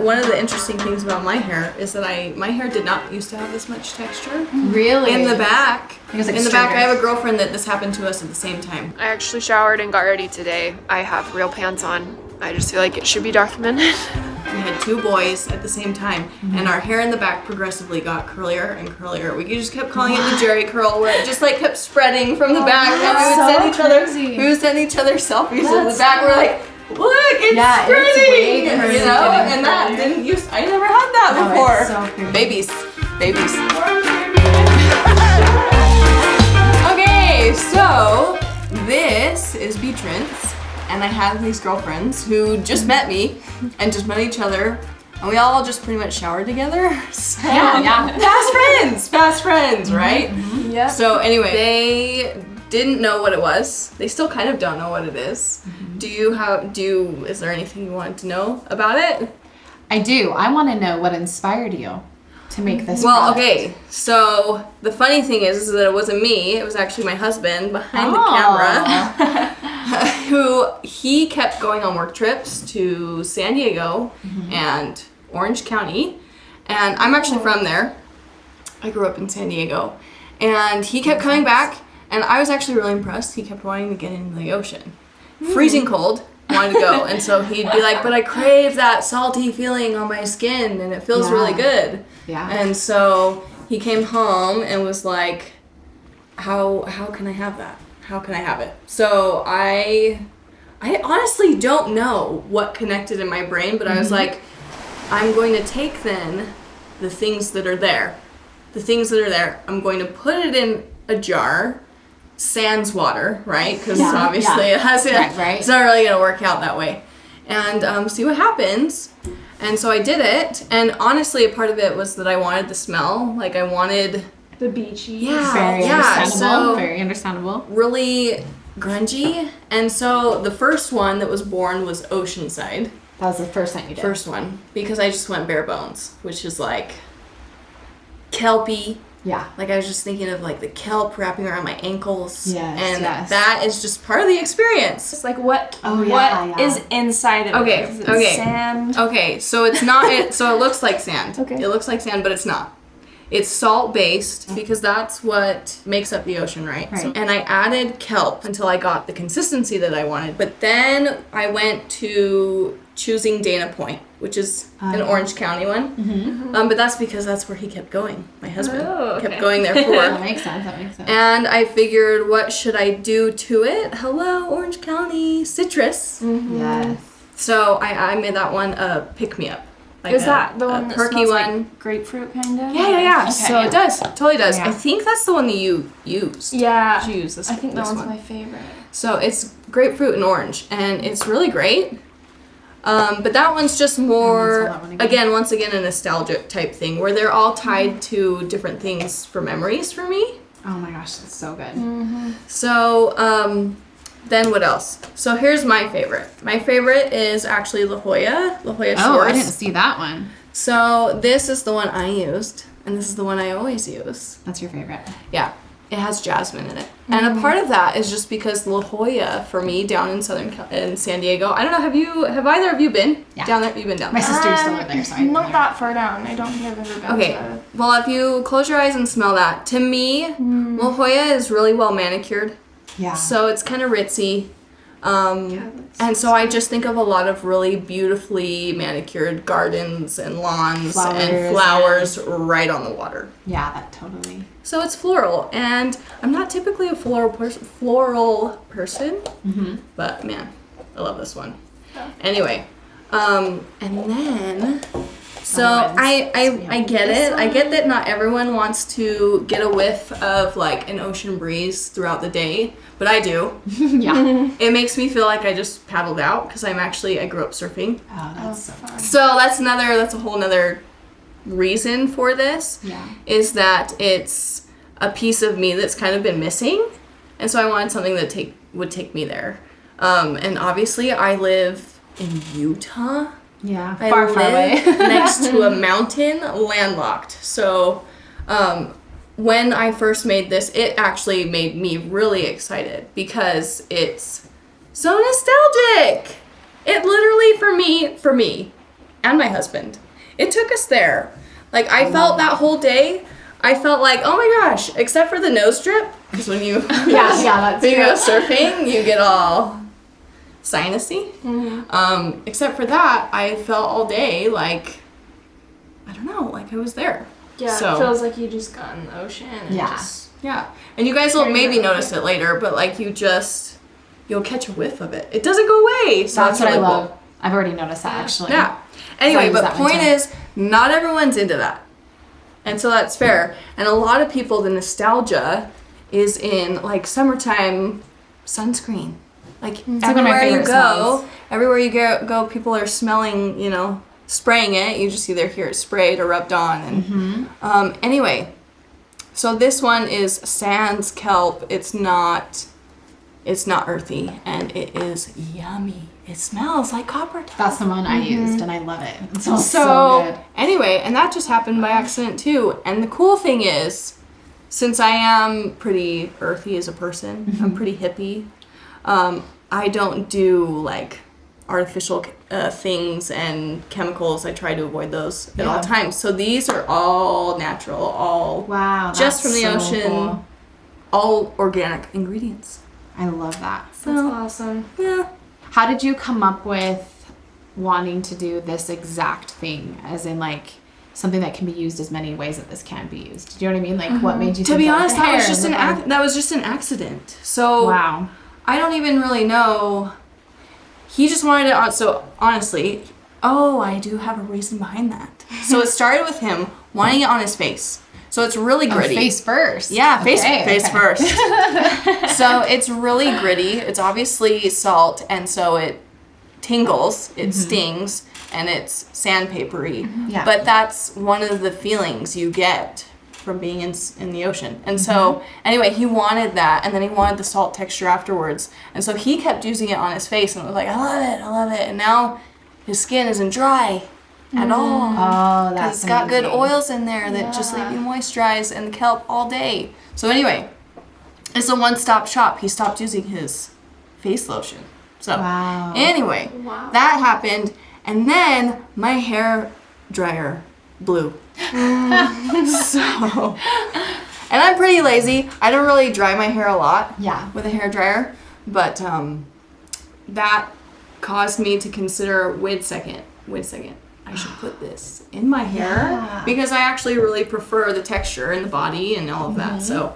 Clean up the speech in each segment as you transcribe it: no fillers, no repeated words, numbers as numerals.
One of the interesting things about my hair is that my hair did not used to have this much texture. Really? In the back. It was like in the back, I have a girlfriend that this happened to us at the same time. I actually showered and got ready today. I have real pants on. I just feel like it should be documented. We had 2 boys at the same time, and our hair in the back progressively got curlier and curlier. We just kept calling it the Jerry curl, where it just like kept spreading from the back, and we would send each other selfies in the back. We're like, look, it's spreading, you know, and that I never had that before. It's so pretty. Babies. Okay, so this is Beatrice, and I have these girlfriends who just met me and just met each other, and we all just pretty much showered together. So, Yeah. Fast friends, right? Mm-hmm. Yeah. So anyway, they didn't know what it was. They still kind of don't know what it is. Mm-hmm. Is there anything you wanted to know about it? I do. I want to know what inspired you to make this Well, product. okay, so the funny thing is that it wasn't me, it was actually my husband behind the camera, who he kept going on work trips to San Diego and Orange County, and I'm actually from there. I grew up in San Diego, and he kept coming back, and I was actually really impressed. He kept wanting to get into the ocean. Freezing cold, wanted to go, and so he'd be like, but I crave that salty feeling on my skin, and it feels really good. Yeah. And so he came home and was like, how can I have that? How can I have it? So I honestly don't know what connected in my brain, but I was like, I'm going to take then the things that are there. I'm going to put it in a jar, sans water, right? Because obviously it has Right. It's not really going to work out that way. And see what happens. And so I did it, and honestly, a part of it was that I wanted the smell. Like, I wanted The beachy. Very understandable. Very understandable. really grungy. And so the first one that was born was Oceanside. That was the first thing you did. First one. Because I just went bare bones, which is like kelpy. Yeah. Like, I was just thinking of like the kelp wrapping around my ankles. Yes, And yes. that is just part of the experience. It's like what yeah. is inside of Okay, it? Is it okay. sand? Okay, so it's not so it looks like sand. Okay. It looks like sand, but it's not. It's salt based because that's what makes up the ocean, right? Right. And I added kelp until I got the consistency that I wanted. But then I went to choosing Dana Point, which is an Orange County one. Mm-hmm. But that's because that's where he kept going. My husband Oh, okay. kept going there for. That makes sense. And I figured, what should I do to it? Hello, Orange County citrus. Yes. So I made that one a pick-me-up. Like Is that the one that perky smells one? like grapefruit kind of? Yeah. Okay, So yeah. it does. Totally does. Yeah. I think that's the one that you used. Yeah. Did you use this? I think that this one's one? my favorite. So it's grapefruit and orange, and it's really great. But that one's just more, that one again. once again, a nostalgic type thing where they're all tied to different things for memories for me. Oh my gosh, that's so good. So, then what else? So here's my favorite. My favorite is actually La Jolla Shores. Oh, I didn't see that one. So this is the one I used, and this is the one I always use. That's your favorite. Yeah, it has jasmine in it, and a part of that is just because La Jolla for me down in in San Diego. I don't know. Have either of you been down there? You've been down My there. sister used to live there, so I Not that far down. I don't think I've ever been Okay, to well, if you close your eyes and smell that, to me, La Jolla is really well manicured. Yeah. So it's kind of ritzy. And so I just think of a lot of really beautifully manicured gardens and lawns and flowers right on the water. Yeah, that totally. So it's floral, and I'm not typically a floral person, but man, I love this one. Anyway, and then, so I get it. I get that not everyone wants to get a whiff of like an ocean breeze throughout the day, but I do. Yeah. It makes me feel like I just paddled out because I grew up surfing. Oh, that's so fun. So that's a whole nother reason for this. Yeah. Is that it's a piece of me that's kind of been missing, and so I wanted something that would take me there. And obviously I live in Utah. Yeah. I Far live away. next to a mountain, landlocked. So when I first made this, it actually made me really excited because it's so nostalgic. It literally, for me, and my husband. It took us there. Like, I felt that whole day, I felt like, oh my gosh, except for the nose drip, because when you that's when you go surfing, you get all sinusy. Except for that, I felt all day like, I don't know, like I was there. Yeah, So, it feels like you just got in the ocean. And just, and you guys will maybe notice it later, but like you'll catch a whiff of it. It doesn't go away. So That's what really I love. cool. I've already noticed that, actually. Yeah. Anyway, use but that one point too. is, not everyone's into that. And so that's fair. And a lot of people, the nostalgia is in like summertime sunscreen. Like like one of my everywhere you favorite go, smells. everywhere you go, people are smelling, spraying it. You just either hear it sprayed or rubbed on. And anyway, so this one is sans kelp. It's not earthy, and it is yummy. It smells like copper top. That's the one I used, and I love it. It smells so good. Anyway, and that just happened by accident too. And the cool thing is, since I am pretty earthy as a person, I'm pretty hippie. I don't do like artificial things and chemicals. I try to avoid those at all times. So these are all natural, all just from the ocean, cool. all organic ingredients. I love that. So, that's awesome. Yeah. How did you come up with wanting to do this exact thing, as in like something that can be used as many ways that this can be used? Do you know what I mean? Like, what made you To think be that honest, the hair that was just an accident. So Wow. I don't even really know. He just wanted it on. So honestly, I do have a reason behind that. So it started with him wanting it on his face. So it's really gritty. Face first. Yeah, face Okay. first. So it's really gritty. It's obviously salt, and so it tingles, it stings, and it's sandpapery. Yeah. But that's one of the feelings you get from being in the ocean. And so anyway, he wanted that, and then he wanted the salt texture afterwards. And so he kept using it on his face, and it was like, I love it. And now his skin isn't dry at all. Oh, that's It's got good amazing. oils in there that just leave you moisturized, and kelp all day. So anyway, it's a one-stop shop. He stopped using his face lotion. So Wow. anyway, that happened, and then my hair dryer blew. So, and I'm pretty lazy. I don't really dry my hair a lot with a hair dryer, but that caused me to consider, wait a second. I should put this in my hair because I actually really prefer the texture and the body and all of that. So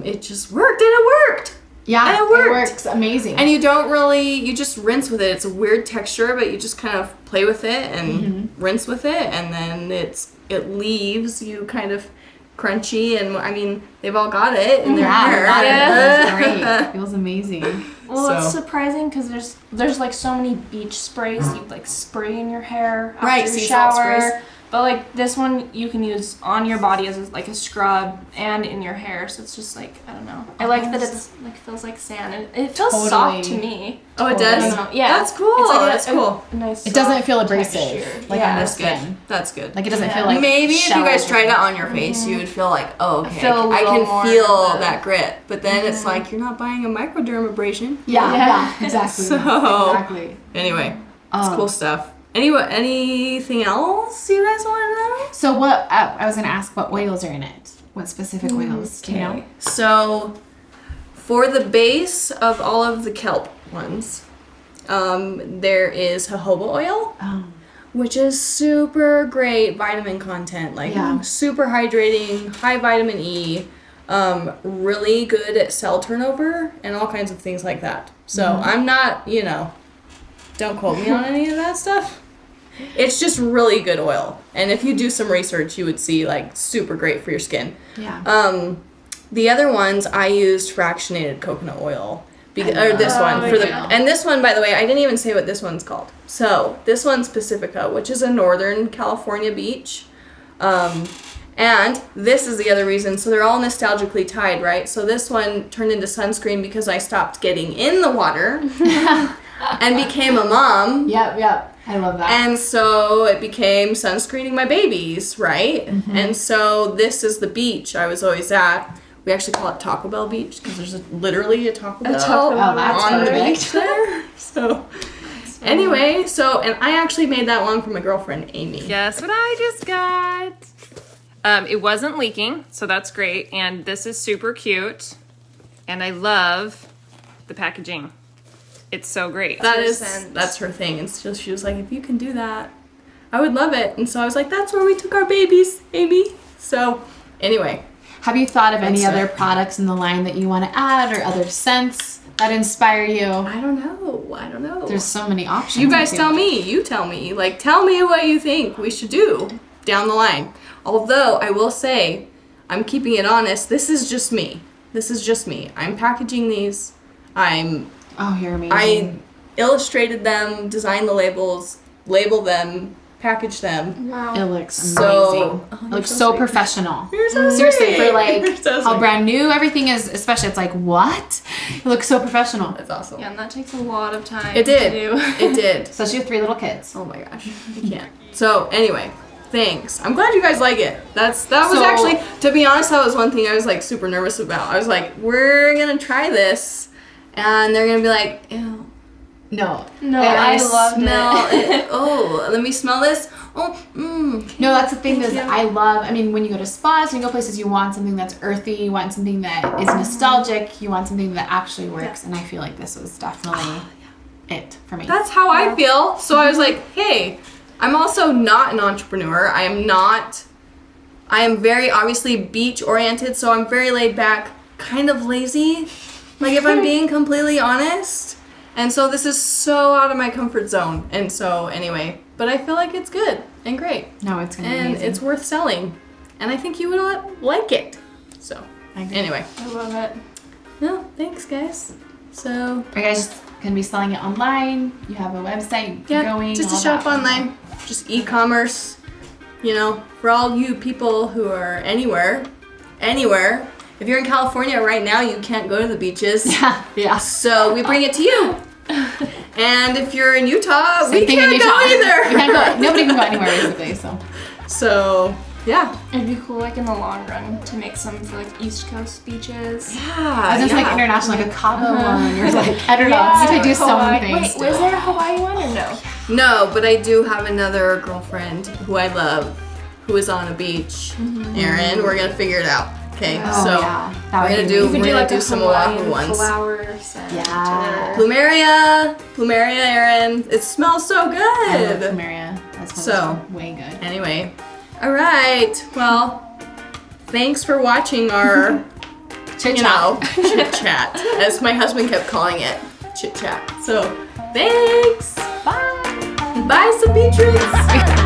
it just worked, and it worked. Yeah, And it worked. works amazing. And you just rinse with it. It's a weird texture, but you just kind of play with it and rinse with it, and then it leaves you kind of crunchy. And I mean, they've all got it in their hair. It feels great. It feels amazing. Well, it's So- surprising because there's like so many beach sprays you like spray in your hair after Right, you sea salt shower. sprays. But like this one you can use on your body as like a scrub and in your hair, so it's just like, I don't know. I like that it's like feels like sand, and it feels soft to me. Oh, it I does? don't know. Yeah, That's cool. It's like That's cool. A nice. It doesn't soft feel texture. abrasive like Yeah. on the That's good. skin. That's good. Like it doesn't feel like Maybe if you guys shells. tried it on your face, you would feel like, oh, okay, Feel a I little can more feel of the- that grit. But then it's like you're not buying a microdermabrasion. Yeah, exactly. So Exactly. anyway, it's cool stuff. Anyway, anything else you guys want to know? So what, I was going to ask what oils are in it. What specific oils, do you know? So for the base of all of the kelp ones, there is jojoba oil, which is super great vitamin content, like super hydrating, high vitamin E, really good at cell turnover and all kinds of things like that. So I'm not, don't quote me on any of that stuff. It's just really good oil. And if you do some research, you would see like super great for your skin. Yeah. The other ones I used fractionated coconut oil. Or this one for and this one, by the way, I didn't even say what this one's called. So this one's Pacifica, which is a Northern California beach. And this is the other reason. So they're all nostalgically tied, right? So this one turned into sunscreen because I stopped getting in the water and became a mom. Yep. I love that. And so it became sunscreening my babies, right? And so this is the beach I was always at. We actually call it Taco Bell Beach because there's literally a Taco Bell Oh, that's on the perfect. beach there. So Anyway, so, and I actually made that one for my girlfriend, Amy. Guess what I just got? It wasn't leaking, so that's great. And this is super cute. And I love the packaging. It's so great. That's her thing. And so she was like, if you can do that, I would love it. And so I was like, that's where we took our babies, Amy. So anyway. Have you thought of any other products in the line that you want to add or other scents that inspire you? I don't know. There's so many options. You guys tell me. You tell me. Like, tell me what you think we should do down the line. Although, I will say, I'm keeping it honest. This is just me. I'm packaging these. Oh, you're amazing. I illustrated them, designed the labels, label them, package them. Wow. It looks amazing. So, It looks so professional. You're so Seriously, sweet. for like You're so how sweet. brand new everything is, especially it's like, what? It looks so professional. That's awesome. Yeah, and that takes a lot of time. It did. To do. It did. Especially with 3 little kids. Oh my gosh, I can't. So anyway, thanks. I'm glad you guys like it. That was So- actually, to be honest, that was one thing I was like super nervous about. I was like, we're gonna try this, and they're gonna be like, ew. No, And I loved smell it. Oh, let me smell this. Oh, No, that's the thing is I love, I mean, when you go to spas, when you go places, you want something that's earthy, you want something that is nostalgic, you want something that actually works, and I feel like this was definitely it for me. That's how I feel. So I was like, hey, I'm also not an entrepreneur. I am very obviously beach oriented, so I'm very laid back, kind of lazy, like if I'm being completely honest. And so this is so out of my comfort zone. And so anyway, but I feel like it's good and great. No, it's gonna be And amazing. it's worth selling. And I think you would like it. So anyway. I love it. No, thanks guys. So Are you guys gonna be selling it online? You have a website going? just all to shop that? online, just e-commerce. You know, for all you people who are anywhere. If you're in California right now, you can't go to the beaches. Yeah. So we bring it to you. And if you're in Utah, Same we thing in can't Utah. go either. You can't go. Nobody can go anywhere basically. So yeah. It'd be cool, like in the long run, to make some for like East Coast beaches. I was just like international, like a Cabo one, or like I don't know. You could do so many things. Wait, was there a Hawaii one or no? No, but I do have another girlfriend who I love, who is on a beach. Erin, we're gonna figure it out. Okay, Oh, so yeah. That we're would gonna be do amazing. we're gonna like do a some Hawaiian Oahu ones. flower scent. Yeah. Plumeria, Erin. It smells so I love good. Plumeria. That's So, way good. Anyway, all right. Well, thanks for watching our chit chat, as my husband kept calling it, chit chat. So, thanks. Bye. Bye, some beach treats.